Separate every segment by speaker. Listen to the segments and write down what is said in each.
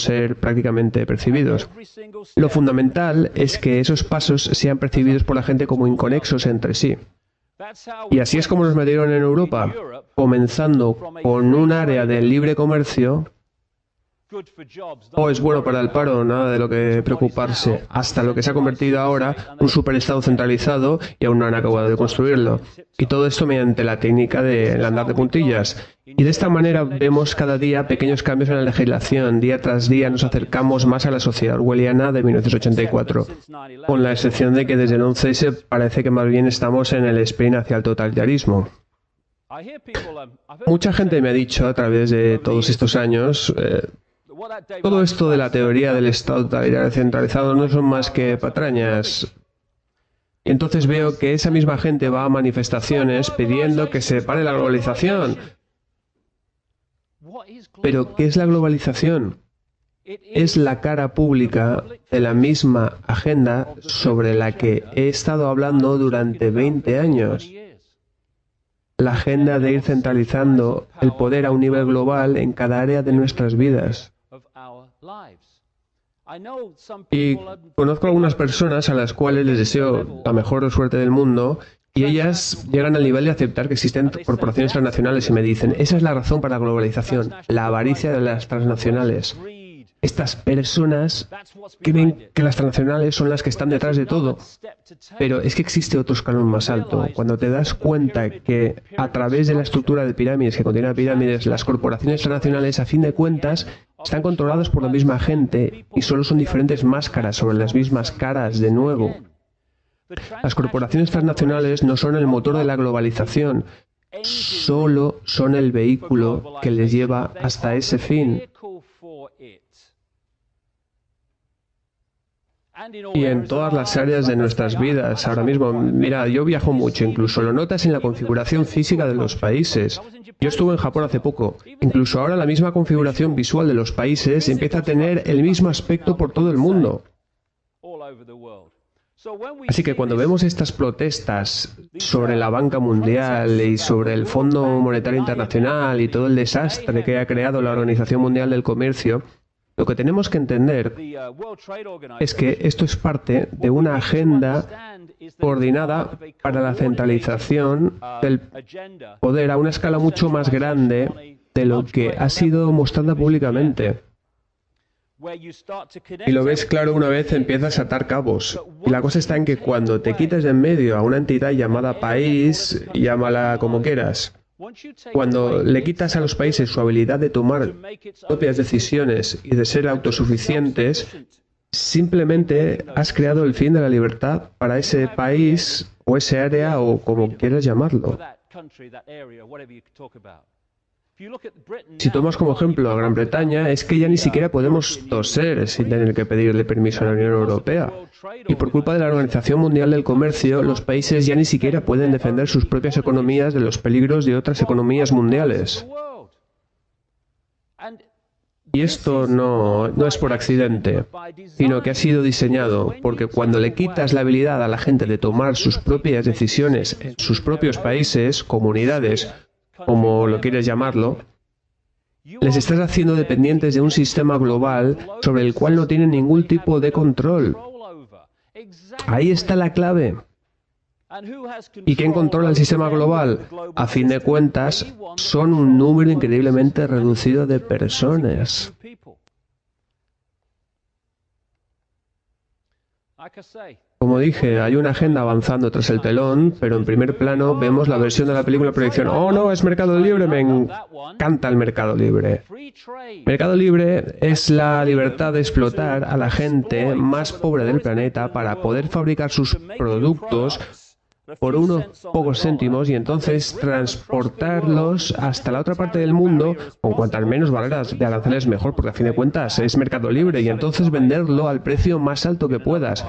Speaker 1: ser prácticamente percibidos. Lo fundamental es que esos pasos sean percibidos por la gente como inconexos entre sí. Y así es como nos metieron en Europa, comenzando con un área de libre comercio. Es bueno para el paro, nada de lo que preocuparse, hasta lo que se ha convertido ahora un superestado centralizado y aún no han acabado de construirlo. Y todo esto mediante la técnica del andar de puntillas. Y de esta manera vemos cada día pequeños cambios en la legislación. Día tras día nos acercamos más a la sociedad orwelliana de 1984, con la excepción de que desde el 11S parece que más bien estamos en el sprint hacia el totalitarismo. Mucha gente me ha dicho a través de todos estos años, todo esto de la teoría del Estado totalitario centralizado no son más que patrañas. Y entonces veo que esa misma gente va a manifestaciones pidiendo que se pare la globalización. Pero, ¿qué es la globalización? Es la cara pública de la misma agenda sobre la que he estado hablando durante 20 años. La agenda de ir centralizando el poder a un nivel global en cada área de nuestras vidas. Y conozco algunas personas a las cuales les deseo la mejor suerte del mundo y ellas llegan al nivel de aceptar que existen corporaciones transnacionales y me dicen, esa es la razón para la globalización, la avaricia de las transnacionales. Estas personas creen que las transnacionales son las que están detrás de todo, pero es que existe otro escalón más alto. Cuando te das cuenta que a través de la estructura de pirámides que contiene pirámides, las corporaciones transnacionales, a fin de cuentas, están controladas por la misma gente y solo son diferentes máscaras sobre las mismas caras de nuevo. Las corporaciones transnacionales no son el motor de la globalización, solo son el vehículo que les lleva hasta ese fin. Y en todas las áreas de nuestras vidas, ahora mismo, mira, yo viajo mucho, incluso lo notas en la configuración física de los países. Yo estuve en Japón hace poco, incluso ahora la misma configuración visual de los países empieza a tener el mismo aspecto por todo el mundo. Así que cuando vemos estas protestas sobre la banca mundial y sobre el Fondo Monetario Internacional y todo el desastre que ha creado la Organización Mundial del Comercio, lo que tenemos que entender es que esto es parte de una agenda coordinada para la centralización del poder a una escala mucho más grande de lo que ha sido mostrada públicamente. Y lo ves claro una vez empiezas a atar cabos. Y la cosa está en que cuando te quitas de en medio a una entidad llamada país, llámala como quieras, cuando le quitas a los países su habilidad de tomar propias decisiones y de ser autosuficientes, simplemente has creado el fin de la libertad para ese país o ese área o como quieras llamarlo. Si tomas como ejemplo a Gran Bretaña, es que ya ni siquiera podemos toser sin tener que pedirle permiso a la Unión Europea. Y por culpa de la Organización Mundial del Comercio, los países ya ni siquiera pueden defender sus propias economías de los peligros de otras economías mundiales. Y esto no es por accidente, sino que ha sido diseñado, porque cuando le quitas la habilidad a la gente de tomar sus propias decisiones en sus propios países, comunidades, como lo quieres llamarlo, les estás haciendo dependientes de un sistema global sobre el cual no tienen ningún tipo de control. Ahí está la clave. ¿Y quién controla el sistema global? A fin de cuentas, son un número increíblemente reducido de personas. Como dije, hay una agenda avanzando tras el telón, pero en primer plano vemos la versión de la película proyección. ¡Oh, no! ¡Es mercado libre! ¡Me encanta el mercado libre! Mercado libre es la libertad de explotar a la gente más pobre del planeta para poder fabricar sus productos por unos pocos céntimos y entonces transportarlos hasta la otra parte del mundo con cuantas menos barreras de aranceles mejor, porque a fin de cuentas es mercado libre y entonces venderlo al precio más alto que puedas.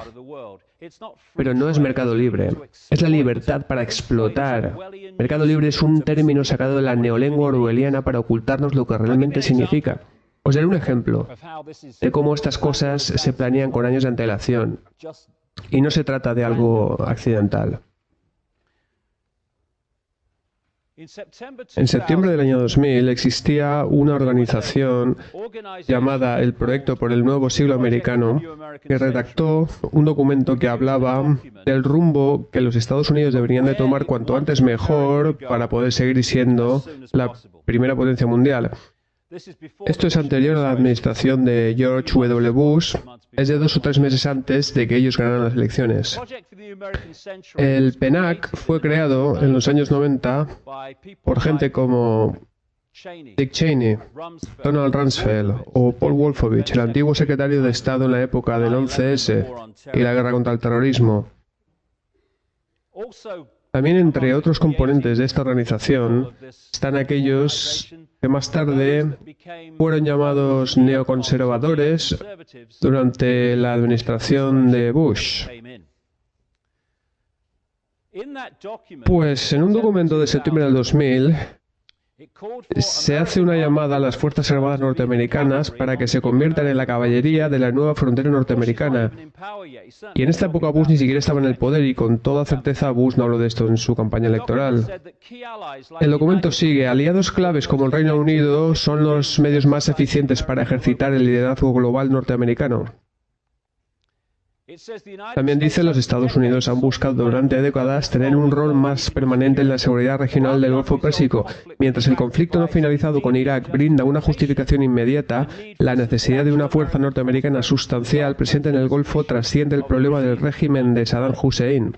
Speaker 1: Pero no es mercado libre, es la libertad para explotar. Mercado libre es un término sacado de la neolengua orwelliana para ocultarnos lo que realmente significa. Os daré un ejemplo de cómo estas cosas se planean con años de antelación y no se trata de algo accidental. En septiembre del año 2000 existía una organización llamada el Proyecto por el Nuevo Siglo Americano que redactó un documento que hablaba del rumbo que los Estados Unidos deberían de tomar cuanto antes mejor para poder seguir siendo la primera potencia mundial. Esto es anterior a la administración de George W. Bush, es de 2 o 3 meses antes de que ellos ganaran las elecciones. El PENAC fue creado en los años 90 por gente como Dick Cheney, Donald Rumsfeld o Paul Wolfowitz, el antiguo secretario de Estado en la época del 11S y la guerra contra el terrorismo. También entre otros componentes de esta organización están aquellos que más tarde fueron llamados neoconservadores durante la administración de Bush. Pues en un documento de septiembre del 2000 se hace una llamada a las Fuerzas Armadas norteamericanas para que se conviertan en la caballería de la nueva frontera norteamericana. Y en esta época Bush ni siquiera estaba en el poder y con toda certeza Bush no habló de esto en su campaña electoral. El documento sigue: aliados claves como el Reino Unido son los medios más eficientes para ejercitar el liderazgo global norteamericano. También dice, los Estados Unidos han buscado durante décadas tener un rol más permanente en la seguridad regional del Golfo Pérsico. Mientras el conflicto no finalizado con Irak brinda una justificación inmediata, la necesidad de una fuerza norteamericana sustancial presente en el Golfo trasciende el problema del régimen de Saddam Hussein.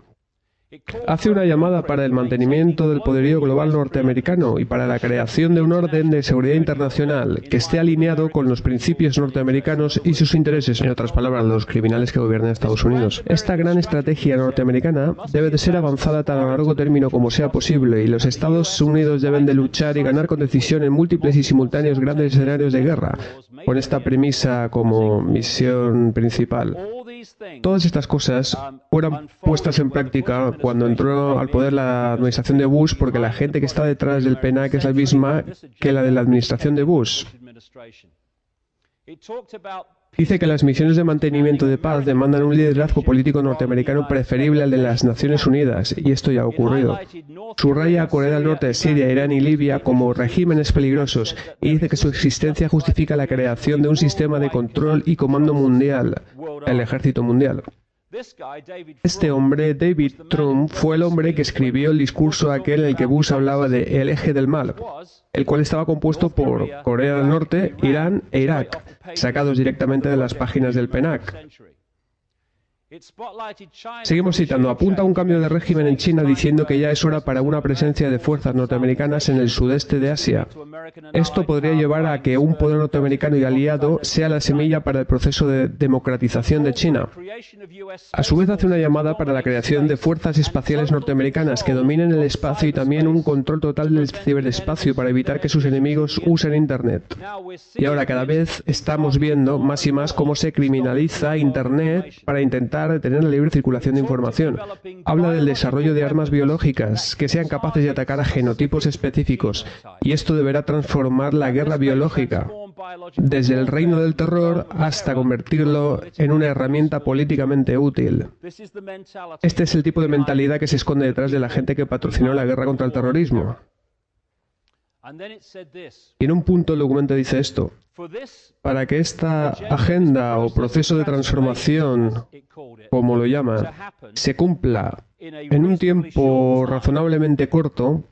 Speaker 1: Hace una llamada para el mantenimiento del poderío global norteamericano y para la creación de un orden de seguridad internacional que esté alineado con los principios norteamericanos y sus intereses, en otras palabras, los criminales que gobiernan Estados Unidos. Esta gran estrategia norteamericana debe de ser avanzada tan a largo término como sea posible, y los Estados Unidos deben de luchar y ganar con decisión en múltiples y simultáneos grandes escenarios de guerra, con esta premisa como misión principal. Todas estas cosas fueron puestas en práctica cuando entró al poder la administración de Bush, porque la gente que está detrás del PENAC es la misma que la de la administración de Bush. Dice que las misiones de mantenimiento de paz demandan un liderazgo político norteamericano preferible al de las Naciones Unidas, y esto ya ha ocurrido. Subraya a Corea del Norte, Siria, Irán y Libia como regímenes peligrosos, y dice que su existencia justifica la creación de un sistema de control y comando mundial, el ejército mundial. Este hombre, David Trump, fue el hombre que escribió el discurso aquel en el que Bush hablaba de el eje del mal, el cual estaba compuesto por Corea del Norte, Irán e Irak, sacados directamente de las páginas del PENAC. Seguimos citando: apunta a un cambio de régimen en China diciendo que ya es hora para una presencia de fuerzas norteamericanas en el sudeste de Asia. Esto podría llevar a que un poder norteamericano y aliado sea la semilla para el proceso de democratización de China. A su vez hace una llamada para la creación de fuerzas espaciales norteamericanas que dominen el espacio y también un control total del ciberespacio para evitar que sus enemigos usen Internet. Y ahora cada vez estamos viendo más y más cómo se criminaliza Internet para intentar detener la libre circulación de información. Habla del desarrollo de armas biológicas que sean capaces de atacar a genotipos específicos, y esto deberá transformar la guerra biológica desde el reino del terror hasta convertirlo en una herramienta políticamente útil. Este es el tipo de mentalidad que se esconde detrás de la gente que patrocinó la guerra contra el terrorismo. Y en un punto el documento dice esto: para que esta agenda o proceso de transformación, como lo llaman, se cumpla en un tiempo razonablemente corto,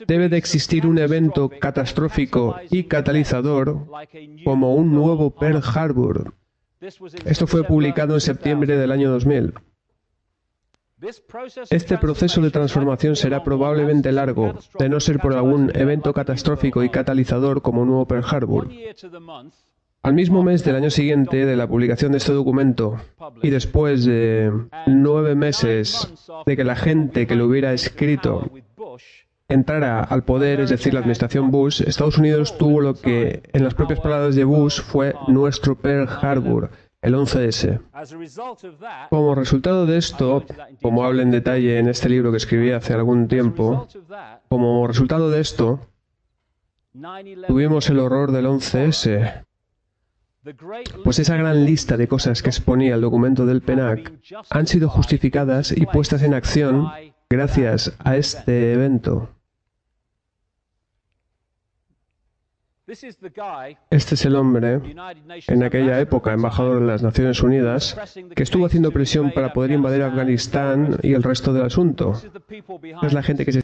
Speaker 1: debe de existir un evento catastrófico y catalizador como un nuevo Pearl Harbor. Esto fue publicado en septiembre del año 2000. Este proceso de transformación será probablemente largo, de no ser por algún evento catastrófico y catalizador como un nuevo Pearl Harbor. Al mismo mes del año siguiente de la publicación de este documento, y después de 9 meses de que la gente que lo hubiera escrito entrara al poder, es decir, la administración Bush, Estados Unidos tuvo lo que, en las propias palabras de Bush, fue nuestro Pearl Harbor, el 11S. Como resultado de esto, como hablo en detalle en este libro que escribí hace algún tiempo, como resultado de esto, tuvimos el horror del 11S. Pues esa gran lista de cosas que exponía el documento del PENAC han sido justificadas y puestas en acción gracias a este evento. Este es el hombre, en aquella época embajador de las Naciones Unidas, que estuvo haciendo presión para poder invadir Afganistán y el resto del asunto. Es la gente que se